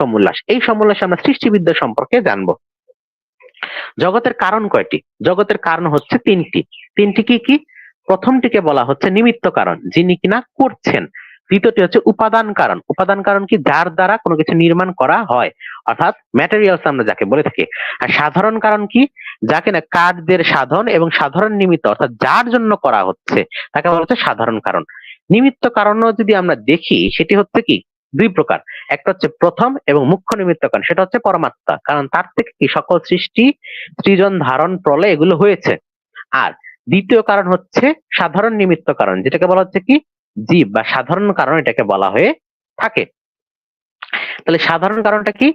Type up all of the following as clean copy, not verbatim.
সমোল্লাস। এই সমোল্লাসে আমরা সৃষ্টিবিদ্যা সম্পর্কে জানবো। জগতের কারণ কয়টি? জগতের কারণ হচ্ছে তিনটি। তিনটি কি কি? প্রথমটিকে বলা হচ্ছে নিমিত্ত কারণ, যিনি কিনা করছেন। দ্বিতীয়টি হচ্ছে উপাদান কারণ। উপাদান কারণ কি? যার দ্বারা কোনো কিছু নির্মাণ করা হয়, অর্থাৎ ম্যাটেরিয়ালস আমরা যাকে বলে থাকি। আর সাধারণ কারণ কি? যা কিনা কার্যের সাধন এবং সাধারণ নিমিত্ত, অর্থাৎ যার জন্য করা হচ্ছে তাকে বলা হচ্ছে সাধারণ কারণ। নিমিত্ত কারণও যদি আমরা দেখি, সেটি হচ্ছে কি দুই প্রকার। একটা হচ্ছে প্রথম এবং মুখ্য নিমিত্ত কারণ, সেটা হচ্ছে পরমাত্মা, কারণ তার থেকে কি সকল সৃষ্টি, সৃজন, ধারণ, প্রলয় এগুলো হয়েছে। আর দ্বিতীয় কারণ হচ্ছে সাধারণ নিমিত্ত কারণ, যেটাকে বলা হচ্ছে কি জীব বা সাধারণ কারণ এটাকে বলা হয়ে থাকে। তাহলে সাধারণ কারণটা কি?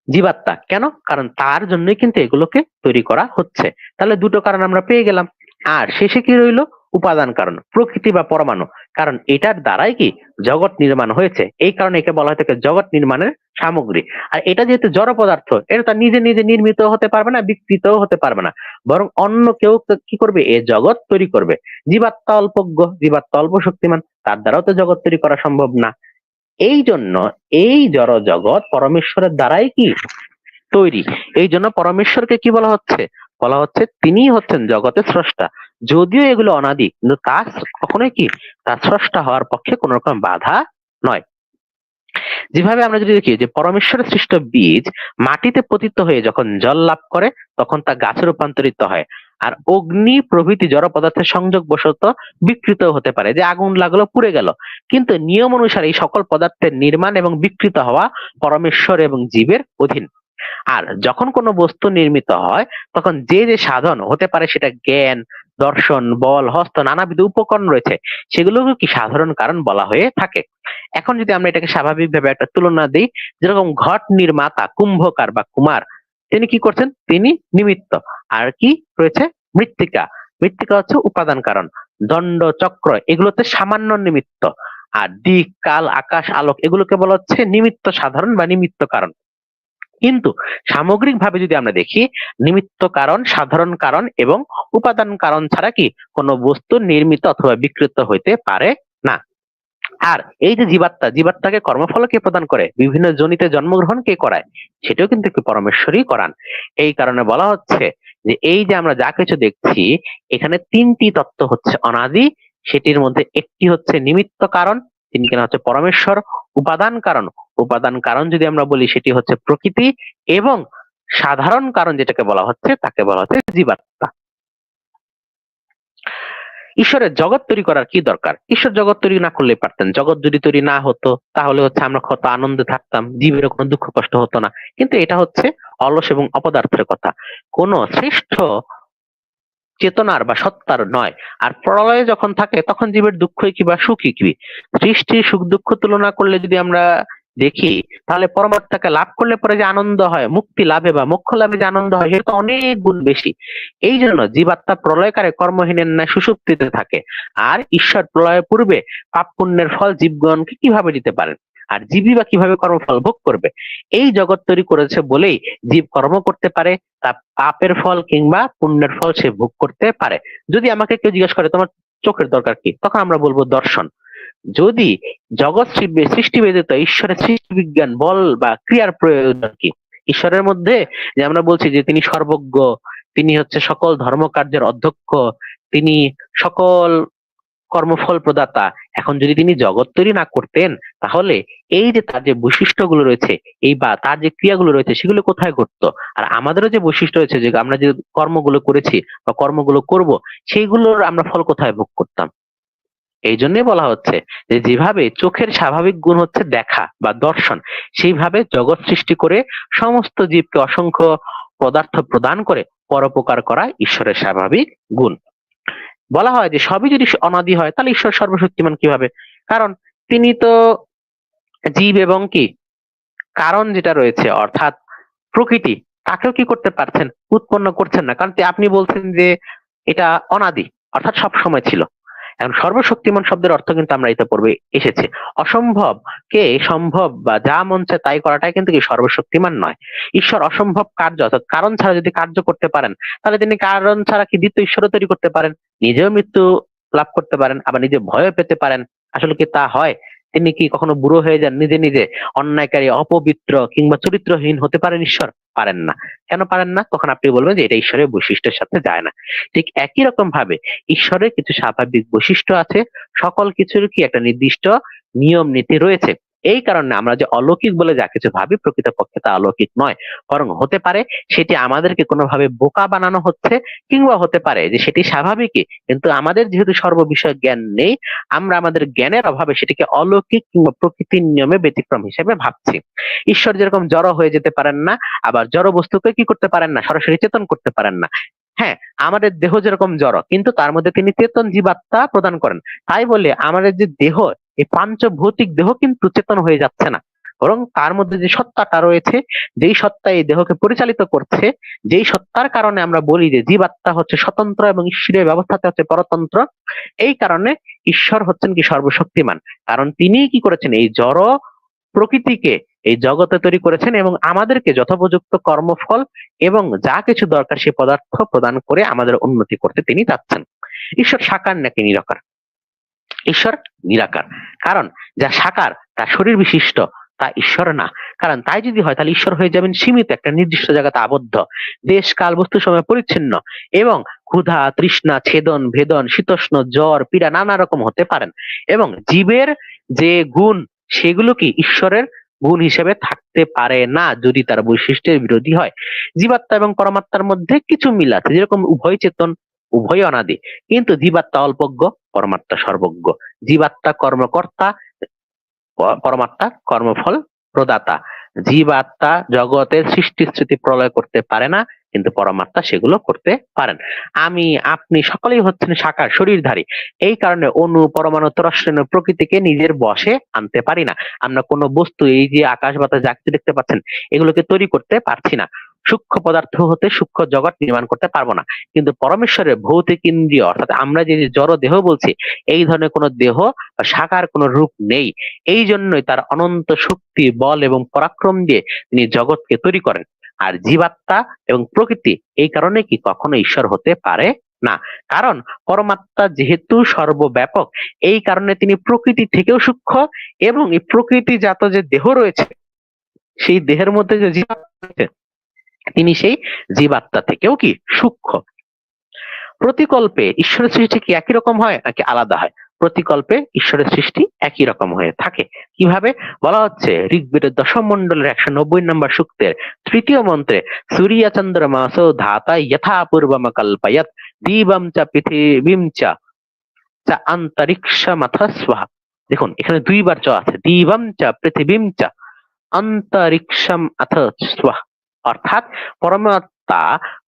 জীবাত্মা। কেন? কারণ তার জন্যই কিন্তু এগুলোকে তৈরি করা হচ্ছে। তাহলে দুটো কারণ আমরা পেয়ে গেলাম। আর শেষে কি রইল? উপাদান কারণ, প্রকৃতি বা পরমাণু। কারণ এটার দ্বারাই কি জগৎ নির্মাণ হয়েছে, এই কারণে একে বলা হয়ে থাকে জগৎ নির্মাণের সামগ্রী। আর এটা যেহেতু জড় পদার্থ, এটা তার নিজে নিজে নির্মিত হতে পারবে না, বিকৃতও হতে পারবে না, বরং অন্য কেউ কি করবে? এ জগৎ তৈরি করবে। জীবাত্মা অল্পজ্ঞ, জীবাত্মা অল্প শক্তিমান, তার দ্বারাও তো জগৎ তৈরি করা সম্ভব না। এই জন্য এই জড় জগৎ পরমেশ্বরের দ্বারাই কি তৈরি। এই জন্য পরমেশ্বরকে কি বলা হচ্ছে? বলা হচ্ছে তিনি হচ্ছেন জগতের স্রষ্টা। যদিও এগুলো অনাদি, কিন্তু তার কখনোই কি তার স্রষ্টা হওয়ার পক্ষে কোন রকম বাধা নয়। যেভাবে আমরা যদি দেখি যে পরমেশ্বরের সৃষ্ট বীজ মাটিতে পতিত হয়ে যখন জল লাভ করে, তখন তা গাছে রূপান্তরিত হয়। আর অগ্নি প্রভৃতি জড় পদার্থের সংযোগ বশত বিকৃত হতে পারে, যে আগুন লাগলো, পুড়ে গেল। কিন্তু নিয়ম অনুসারে এই সকল পদার্থের নির্মাণ এবং বিকৃত হওয়া পরমেশ্বর এবং জীবের অধীন। আর যখন কোনো বস্তু নির্মিত হয়, তখন যে যে সাধন হতে পারে, সেটা জ্ঞান, দর্শন, বল, হস্ত, নানাবিধ উপকরণ রয়েছে, সেগুলোকে কি সাধারণ কারণ বলা হয়ে থাকে। এখন যদি আমরা এটাকে স্বাভাবিকভাবে একটা তুলনা দিই, যেরকম ঘট নির্মাতা, কুম্ভকার বা কুমার, তিনি কি করছেন? তিনি নিমিত্ত। আর কি রয়েছে? মৃত্তিকা। মৃত্তিকা হচ্ছে উপাদান কারণ। দণ্ড, চক্র এগুলোতে সামান্য নিমিত্ত। আর দিক, কাল, আকাশ, আলোক এগুলোকে বলা হচ্ছে নিমিত্ত সাধারণ বা নিমিত্ত কারণ। কিন্তু সামগ্রিকভাবে যদি আমরা দেখি, নিমিত্ত কারণ, সাধারণ কারণ এবং উপাদান কারণ ছাড়া কি কোনো বস্তু নির্মিত অথবা বিকৃত হইতে পারে না। আর এই যে জীবাত্মা, জীবাত্মাকে কর্মফল কে প্রদান করে? বিভিন্ন জনিতে জন্মগ্রহণ কে করায়? সেটাও কিন্তু একটি পরমেশ্বরই করান। এই কারণে বলা হচ্ছে যে এই যে আমরা যা কিছু দেখছি, এখানে তিনটি তত্ত্ব হচ্ছে অনাদি। সেটির মধ্যে একটি হচ্ছে নিমিত্ত কারণ, তিনি কিনা হচ্ছে পরমেশ্বর। উপাদান কারণ, উপাদান কারণ যদি আমরা বলি, সেটি হচ্ছে প্রকৃতি। এবং সাধারণ কারণ যেটাকে বলা হচ্ছে, তাকে বলা হচ্ছে জীবাত্মা। ঈশ্বরের জগৎ তৈরি করার কি দরকার? ঈশ্বর জগৎ তৈরি না করলে পারতেন। জগৎ যদি তৈরি না হতো, তাহলে হচ্ছে আমরা কত আনন্দে থাকতাম, জীবের কোনো দুঃখ কষ্ট হতো না। কিন্তু এটা হচ্ছে অলস এবং অপদার্থের কথা, কোন শ্রেষ্ঠ চেতনার বা সত্তার নয়। আর প্রলয়ে যখন থাকে, তখন জীবের দুঃখই কি বা সুখই কি? সৃষ্টির সুখ দুঃখ তুলনা করলে যদি আমরা দেখি, তাহলে পরমাত্মাকে লাভ করলে পরে যে আনন্দ হয়, মুক্তি লাভে বা মোক্ষ লাভে যে আনন্দ হয়, সেটা তো অনেক গুণ বেশি। এই জন্য জীবাত্মা প্রলয়কারে কর্মহীনের ন্যায় সুষুপ্তিতে থাকে। আর ঈশ্বর প্রলয়ের পূর্বে পাপ পুণ্যের ফল জীবগণকে কিভাবে দিতে পারেন? আর জীবই বা কিভাবে কর্মফল ভোগ করবে? এই জগৎ তৈরি করেছে বলেই জীব কর্ম করতে পারে, তা পাপের ফল কিংবা পুণ্যের ফল সে ভোগ করতে পারে। যদি আমাকে কেউ জিজ্ঞেস করে তোমার চোখের দরকার কি, তখন আমরা বলবো দর্শন। যদি জগৎ সৃষ্টি ব্যতীত ঈশ্বরের সৃষ্টি বিজ্ঞান, বল বা ক্রিয়ার প্রয়োজন কি? ঈশ্বরের মধ্যে যে আমরা বলছি যে তিনি সর্বজ্ঞ, তিনি হচ্ছে সকল ধর্মকার্যের অধ্যক্ষ, তিনি সকল কর্মফল প্রদাতা। এখন যদি তিনি জগৎ তৈরি না করতেন, তাহলে এই যে তার যে বৈশিষ্ট্যগুলো রয়েছে, এই বা তার যে ক্রিয়াগুলো রয়েছে, সেগুলো কোথায় ঘটতো? আর আমাদেরও যে বৈশিষ্ট্য রয়েছে, যে আমরা যে কর্মগুলো করেছি বা কর্মগুলো করব, সেইগুলোর আমরা ফল কোথায় ভোগ করতাম? এই জন্যই বলা হচ্ছে যে যেভাবে চোখের স্বাভাবিক গুণ হচ্ছে দেখা বা দর্শন, সেইভাবে জগৎ সৃষ্টি করে সমস্ত জীবকে অসংখ্য পদার্থ প্রদান করে পরোপকার করা ঈশ্বরের স্বাভাবিক গুণ। বলা হয় যে সবই যদি অনাদি হয়, তাহলে ঈশ্বর সর্বশক্তিমান কিভাবে? কারণ তিনি তো জীব এবং কি কারণ যেটা রয়েছে, অর্থাৎ প্রকৃতি, তাকেও কি করতে পারছেন? উৎপন্ন করছেন না। কারণ আপনি বলছেন যে এটা অনাদি, অর্থাৎ সব সময় ছিল। এখন সর্বশক্তিমান শব্দের অর্থ কিন্তু আমরা এটা পড়বে এসেছে। অসম্ভব কে সম্ভব বা যা মন চায় তাই করাটাই কিন্তু কি সর্বশক্তিমান নয়। ঈশ্বর অসম্ভব কার্য, অর্থাৎ কারণ ছাড়া যদি কার্য করতে পারেন, তাহলে তিনি কারণ ছাড়া কি দ্বিতীয় ঈশ্বরও তৈরি করতে পারেন, নিজেও মৃত্যু লাভ করতে পারেন, আবার নিজে ভয় পেতে পারেন। আসলে কি তা হয়? তিনি কি কখনো বুড়ো হয়ে যান নিজে নিজে? অন্যায়কারী, অপবিত্র কিংবা চরিত্রহীন হতে পারেন ঈশ্বর? পারেন না। কেন পারেন না? তখন আপনি বলবেন যে এটা ঈশ্বরের বৈশিষ্ট্যের সাথে যায় না। ঠিক একই রকম ভাবে ঈশ্বরের কিছু স্বাভাবিক বৈশিষ্ট্য আছে, সকল কিছুর কি একটা নির্দিষ্ট নিয়ম নীতি রয়েছে। এই কারণে আমরা যে অলৌকিক বলে যা কিছু ভাবি, প্রকৃতপক্ষে তা অলৌকিক নয়, বরং হতে পারে সেটি আমাদেরকে কোনোভাবে বোকা বানানো হচ্ছে, কিংবা হতে পারে যে সেটি স্বাভাবিকই, কিন্তু আমাদের যেহেতু সর্ববিষয় জ্ঞান নেই, আমরা আমাদের জ্ঞানের অভাবে সেটিকে অলৌকিক কিংবা প্রকৃতির নিয়মে ব্যতিক্রম হিসেবে ভাবছি। ঈশ্বর যেরকম জড় হয়ে যেতে পারেন না, আবার জড় বস্তুকে কি করতে পারেন না, সরাসরি চেতন করতে পারেন না। হ্যাঁ, আমাদের দেহ যেরকম জড়, কিন্তু তার মধ্যে তিনি চেতন জীবাত্মা প্রদান করেন। তাই বলে আমাদের যে দেহ, এই পাঞ্চভৌতিক দেহ কিন্তু চেতন হয়ে যাচ্ছে না, বরং তার মধ্যে যে সত্তাটা রয়েছে, যেই সত্তা এই দেহকে পরিচালিত করছে, যেই সত্তার কারণে আমরা বলি যে জীবাত্মা হচ্ছে স্বতন্ত্র এবং ঈশ্বরের ব্যবস্থাতে হচ্ছে পরতন্ত্র। এই কারণে ঈশ্বর হচ্ছেন কি সর্বশক্তিমান, কারণ তিনি কি করেছেন, এই জড় প্রকৃতিকে এই জগতে তৈরি করেছেন এবং আমাদেরকে যথোপযুক্ত কর্মফল এবং যা কিছু দরকার সে পদার্থ প্রদান করে আমাদের উন্নতি করতে তিনি চাচ্ছেন। ঈশ্বর সাকার নাকি নিরাকার? ঈশ্বর নিরাকার, কারণ যা সাকার তা শরীর বিশিষ্ট, তা ঈশ্বর না। কারণ তাই যদি হয় তাহলে ঈশ্বর হয়ে যাবেন সীমিত, একটা নির্দিষ্ট জায়গাতে আবদ্ধ, দেশ কাল বস্তু সময় পরিচ্ছিন্ন, এবং ক্ষুধা তৃষ্ণা ছেদন ভেদন শীতোষ্ণ জ্বর পীড়া নানা রকম হতে পারেন। এবং জীবের যে গুণ, সেগুলো কি ঈশ্বরের গুণ হিসেবে থাকতে পারে না যদি তার বৈশিষ্ট্যের বিরোধী হয়। জীবাত্মা এবং পরমাত্মার মধ্যে কিছু মিল আছে, যেরকম উভয় চেতন, উভয় অনাদি, কিন্তু জীবাত্মা অল্পজ্ঞ, পরমাত্মা সর্বজ্ঞ। জীবাত্মা কর্মকর্তা, পরমাত্মা কর্মফল প্রদাতা। জীবাত্মা জগতের সৃষ্টি স্থিতি প্রলয় করতে পারে না, কিন্তু পরমাত্মা সেগুলো করতে পারেন। আমি আপনি সকলেই হচ্ছেন সাকার শরীরধারী, এই কারণে অণু পরমাণু তরস্রেণু প্রকৃতিকে নিজের বশে আনতে পারি না। আমরা কোনো বস্তু, এই যে আকাশ বাতাস যা কিছু দেখতে পাচ্ছেন, এগুলোকে তৈরি করতে পারছি না। সূক্ষ্ম পদার্থ হতে সূক্ষ্ম জগৎ নির্মাণ করতে পারবো না। কিন্তু পরমেশ্বরের ভৌতিক ইন্দ্রিয়, অর্থাৎ আমরা যে জড় দেহ বলছি, এই ধরনের কোনো দেহ বা সাকার কোনো রূপ নেই। এই জন্যই তার অনন্ত শক্তি, বল এবং পরাক্রম দিয়ে তিনি জগৎকে তৈরি করেন। আর জীবাত্মা এবং প্রকৃতি এই কারণে কি কখনো ঈশ্বর হতে পারে না, কারণ পরমাত্মা যেহেতু সর্বব্যাপক, এই কারণে তিনি প্রকৃতি থেকেও সূক্ষ্ম, এবং এই প্রকৃতিজাত যে দেহ রয়েছে, সেই দেহের মধ্যে যে জীবাত্মা রয়েছে, তিনি সেই জীবাত্মা থেকেও কি সূক্ষ্ম। প্রতিকল্পে ঈশ্বরের সৃষ্টি কি একই রকম হয় নাকি আলাদা হয়? প্রতিকল্পে ঈশ্বরের সৃষ্টি একই রকম হয়ে থাকে। কিভাবে? বলা হচ্ছে ঋগ্বেদের দশম মন্ডলের 190 নম্বর সূক্তের 3য় মন্ত্রে, সূর্য চন্দ্রমাসো ধাতা যথা পূর্বম কল্পয়ত দীবম চ পৃথিবীম চ চ অন্তরিক্ষমথ স্বাহা। দেখুন এখানে দুইবার চ আছে, দীবম চ পৃথিবীম চ অন্তরিক্ষম অথ স্বাহা। অর্থাৎ পরমাত্মা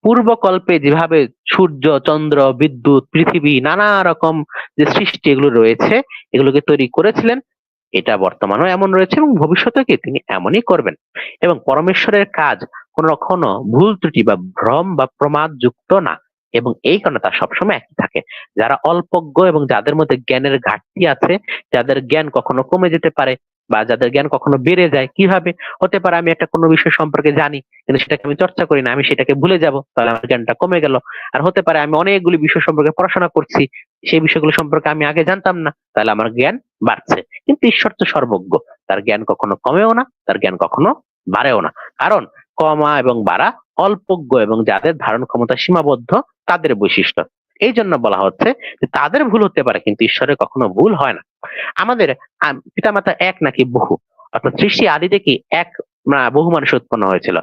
পূর্বকল্পে যেভাবে সূর্য চন্দ্র বিদ্যুৎ পৃথিবী নানা রকম যে সৃষ্টি এগুলো রয়েছে, এগুলোকে তৈরি করেছিলেন, এটা বর্তমানেও এমন রয়েছে এবং ভবিষ্যতে কি তিনি এমনই করবেন। এবং পরমেশ্বরের কাজ কখনো ভুল ত্রুটি বা ভ্রম বা প্রমাদ যুক্ত না, এবং এই কারণে তা সবসময় একই থাকে। যারা অল্পজ্ঞ এবং যাদের মধ্যে জ্ঞানের ঘাটতি আছে, যাদের জ্ঞান কখনো কমে যেতে পারে বা যাদের জ্ঞান কখনো বেড়ে যায়, কিভাবে হতে পারে? আমি একটা কোনো বিষয় সম্পর্কে জানি, কিন্তু সেটাকে আমি চর্চা করি না, আমি সেটাকে ভুলে যাব, তাহলে আমার জ্ঞানটা কমে গেল। আর হতে পারে আমি অনেকগুলি বিষয় সম্পর্কে পড়াশোনা করছি, সেই বিষয়গুলো সম্পর্কে আমি আগে জানতাম না, তাহলে আমার জ্ঞান বাড়ছে। কিন্তু ঈশ্বর তো সর্বজ্ঞ, তার জ্ঞান কখনো কমেও না, তার জ্ঞান কখনো বাড়েও না, কারণ কমা এবং বাড়া অল্পজ্ঞ এবং যাদের ধারণ ক্ষমতা সীমাবদ্ধ তাদের বৈশিষ্ট্য। এই জন্য বলা হচ্ছে যে তাদের ভুল হতে পারে, কিন্তু ঈশ্বরের কখনো ভুল হয় না। আমাদের পিতামাতা এক নাকি বহু? অর্থাৎ সৃষ্টি আদিতে কি এক না বহু মানুষ উৎপন্ন হয়েছিল?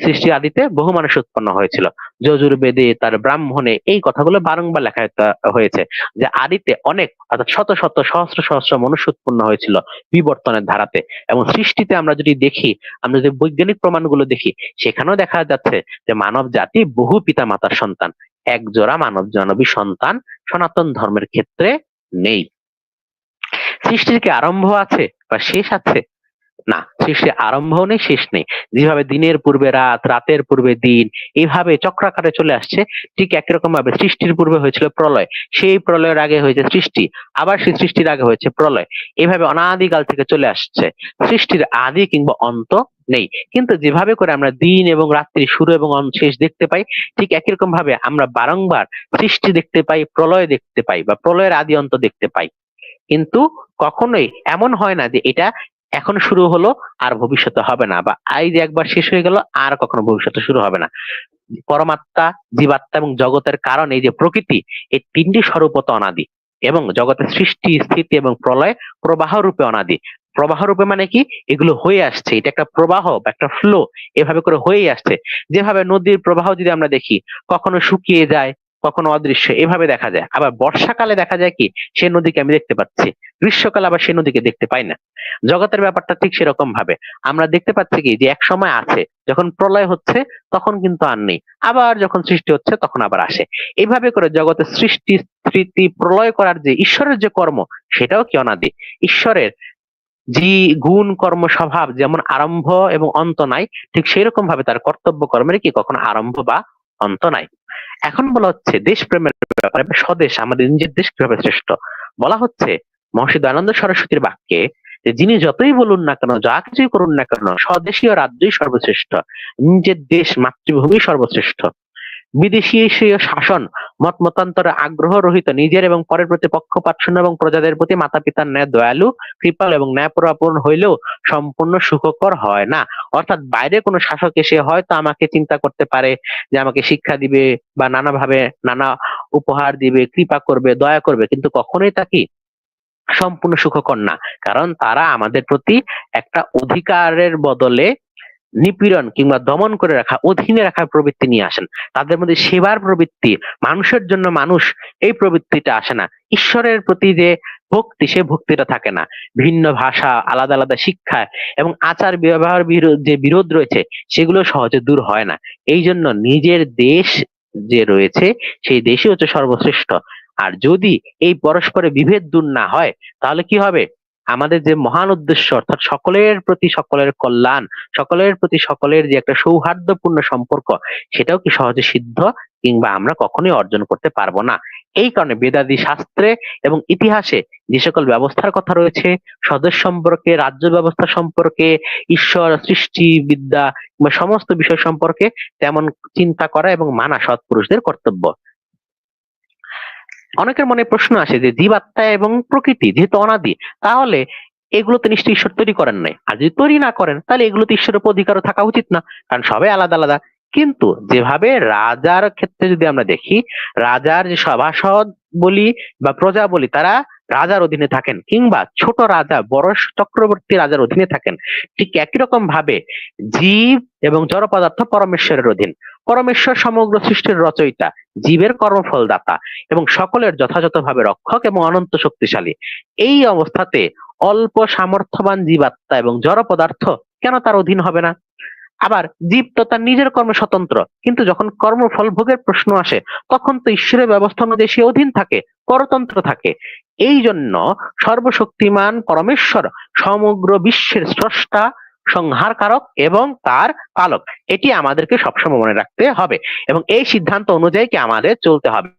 সৃষ্টি আদিতে বহু মানুষ উৎপন্ন হয়েছিল। যজুর্বেদে তার ব্রাহ্মণে এই কথাগুলো বারংবার লেখা হয়েছে যে আদিতে অনেক, অর্থাৎ শত শত সহস্র সহস্র মনুষ্য উৎপন্ন হয়েছিল বিবর্তনের ধারাতে। এবং সৃষ্টিতে আমরা যদি দেখি, আমরা যদি বৈজ্ঞানিক প্রমাণগুলো দেখি, সেখানেও দেখা যাচ্ছে যে মানব জাতি বহু পিতা মাতার সন্তান, এক জোড়া মানব জনবী সন্তান সনাতন ধর্মের ক্ষেত্রে নেই। সৃষ্টির কি আরম্ভ আছে বা শেষ আছে? না, সৃষ্টির আরম্ভ নেই, শেষ নেই। যেভাবে দিনের পূর্বে রাত, রাতের পূর্বে দিন, এইভাবে চক্রাকারে চলে আসছে, ঠিক একই রকম ভাবে সৃষ্টির পূর্বে হয়েছিল প্রলয়, সেই প্রলয়ের আগে হয়েছে সৃষ্টি, আবার সেই সৃষ্টির আগে হয়েছে প্রলয়, এইভাবে অনাদিকাল থেকে চলে আসছে। সৃষ্টির আদি কিংবা অন্ত নেই। কিন্তু যেভাবে করে আমরা দিন এবং রাত্রি শুরু এবং শেষ দেখতে পাই, ঠিক একই রকম ভাবে আমরা বারংবার সৃষ্টি দেখতে পাই, প্রলয় দেখতে পাই বা প্রলয়ের আদি অন্ত দেখতে পাই, কিন্তু কখনোই এমন হয় না যে এটা এখন শুরু হলো আর ভবিষ্যতে হবে না, বা এই যে একবার শেষ হয়ে গেল আর কখনো ভবিষ্যতে শুরু হবে না। পরমাত্মা, জীবাত্মা এবং জগতের কারণ এই যে প্রকৃতি, এই তিনটি স্বরূপত অনাদি, এবং জগতের সৃষ্টি, স্থিতি এবং প্রলয় প্রবাহ রূপে অনাদি। প্রবাহ রূপে মানে কি, এগুলো হয়ে আসছে, এটা একটা প্রবাহ বা একটা ফ্লো, এভাবে করে হয়ে আসছে। যেভাবে নদীর প্রবাহ যদি আমরা দেখি, কখনো শুকিয়ে যায়, কখনো অদৃশ্য, এভাবে দেখা যায়। আবার বর্ষাকালে দেখা যায় কি, সে নদীকে আমি দেখতে পাচ্ছি, গ্রীষ্মকালে আবার সে নদীকে দেখতে পাই না। জগতের ব্যাপারটা ঠিক সেরকম ভাবে আমরা দেখতে পাচ্ছি কি, যে এক সময় আছে, যখন প্রলয় হচ্ছে তখন কিন্তু আর নেই, আবার যখন সৃষ্টি হচ্ছে তখন আবার আসে। এইভাবে করে জগতের সৃষ্টি, স্থিতি, প্রলয় করার যে ঈশ্বরের যে কর্ম, সেটাও কি অনাদি। ঈশ্বরের যে গুণ, কর্ম, স্বভাব যেমন আরম্ভ এবং অন্ত নাই, ঠিক সেই রকম ভাবে তার কর্তব্য কর্মের কি কখনো আরম্ভ বা অন্ত নাই। এখন বলা হচ্ছে দেশ প্রেমের ব্যাপারে, স্বদেশ, আমাদের নিজের দেশ কিভাবে শ্রেষ্ঠ। বলা হচ্ছে মহর্ষি দয়ানন্দ সরস্বতীর বাক্যে, যে যিনি যতই বলুন না কেন, যা কিছুই করুন না কেন, স্বদেশীয় রাজ্যই সর্বশ্রেষ্ঠ, নিজের দেশ, মাতৃভূমি সর্বশ্রেষ্ঠ। বিদেশী এশীয় শাসন, মত মতান্তরে আগ্রহ রহিত, নিজের এবং পরের প্রতি পক্ষপাত শূন্য এবং প্রজাদের প্রতি মাতা পিতার ন্যায় দয়ালু, কৃপাল এবং ন্যায়পরায়ণ হইলেও সম্পূর্ণ সুখকর হয় না। অর্থাৎ বাইরে কোনো শাসক এসে হয়তো আমাকে চিন্তা করতে পারে যে আমাকে শিক্ষা দিবে বা নানাভাবে নানা উপহার দিবে, কৃপা করবে, দয়া করবে, কিন্তু কখনোই তা কি সম্পূর্ণ সুখকর না। কারণ তারা আমাদের প্রতি একটা অধিকারের বদলে নিপীড়ন কিংবা দমন করে রাখা, অধীনে রাখার প্রবৃত্তি নিয়ে আসেন। তাদের মধ্যে সেবার প্রবৃত্তি, মানুষের জন্য মানুষ, এই প্রবৃত্তিটা আসে না। ঈশ্বরের প্রতি যে ভক্তি, সে ভক্তিটা থাকে না। ভিন্ন ভাষা, আলাদা আলাদা শিক্ষা এবং আচার ব্যবহার যে বিরোধ রয়েছে, সেগুলো সহজে দূর হয় না। এই জন্য নিজের দেশ যে রয়েছে, সেই দেশই হচ্ছে সর্বশ্রেষ্ঠ। আর যদি এই পরস্পরে বিভেদ দূর না হয়, তাহলে কি হবে, আমাদের যে মহান উদ্দেশ্য, অর্থাৎ সকলের প্রতি সকলের কল্যাণ, সকলের প্রতি সকলের যে একটা সৌহার্দ্যপূর্ণ সম্পর্ক, সেটাও কি সহজে সিদ্ধ কিংবা আমরা কখনোই অর্জন করতে পারবো না। এই কারণে বেদাদি শাস্ত্রে এবং ইতিহাসে যে সকল ব্যবস্থার কথা রয়েছে, স্বদেশ সম্পর্কে, রাজ্য ব্যবস্থা সম্পর্কে, ঈশ্বর, সৃষ্টি বিদ্যা বা সমস্ত বিষয় সম্পর্কে তেমন চিন্তা করা এবং মানা সৎপুরুষদের কর্তব্য। অনেকের মনে প্রশ্ন আসে যে জীবাত্মা এবং প্রকৃতি যেহেতু অনাদি, তাহলে এগুলোতে নিশ্চয়ই ঈশ্বর তৈরি করেন নাই, আর যদি তৈরি না করেন তাহলে এগুলোতে ঈশ্বরের অধিকারও থাকা উচিত না, কারণ সবাই আলাদা আলাদা। কিন্তু যেভাবে রাজার ক্ষেত্রে যদি আমরা দেখি, রাজার যে সভাসদ বলি বা প্রজা বলি, তারা রাজার অধীনে থাকেন, কিংবা ছোট রাজা বড় চক্রবর্তী রাজার অধীনে থাকেন, ঠিক একই রকম ভাবে জীব এবং জড় পদার্থ পরমেশ্বরের অধীন। পরমেশ্বর সমগ্র সৃষ্টির রচয়িতা, জীবের কর্মফল দাতা এবং সকলের যথাযথভাবে রক্ষক এবং অনন্ত শক্তিশালী। এই অবস্থাতে অল্প সামর্থ্যবান জীবাত্মা এবং জড় পদার্থ কেন তার অধীন হবে না? আবার জীব তো তার নিজের কর্মে স্বতন্ত্র, কিন্তু যখন কর্মফল ভোগের প্রশ্ন আসে, তখন তো ঈশ্বরের ব্যবস্থা অনুযায়ী সে অধীন থাকে, পরতন্ত্র থাকে। এই জন্য সর্বশক্তিমান পরমেশ্বর সমগ্র বিশ্বের স্রষ্টা, সংহারকারক এবং তার পালক। এটি আমাদেরকে সবসময় মনে রাখতে হবে এবং এই সিদ্ধান্ত অনুযায়ী কি আমাদের চলতে হবে।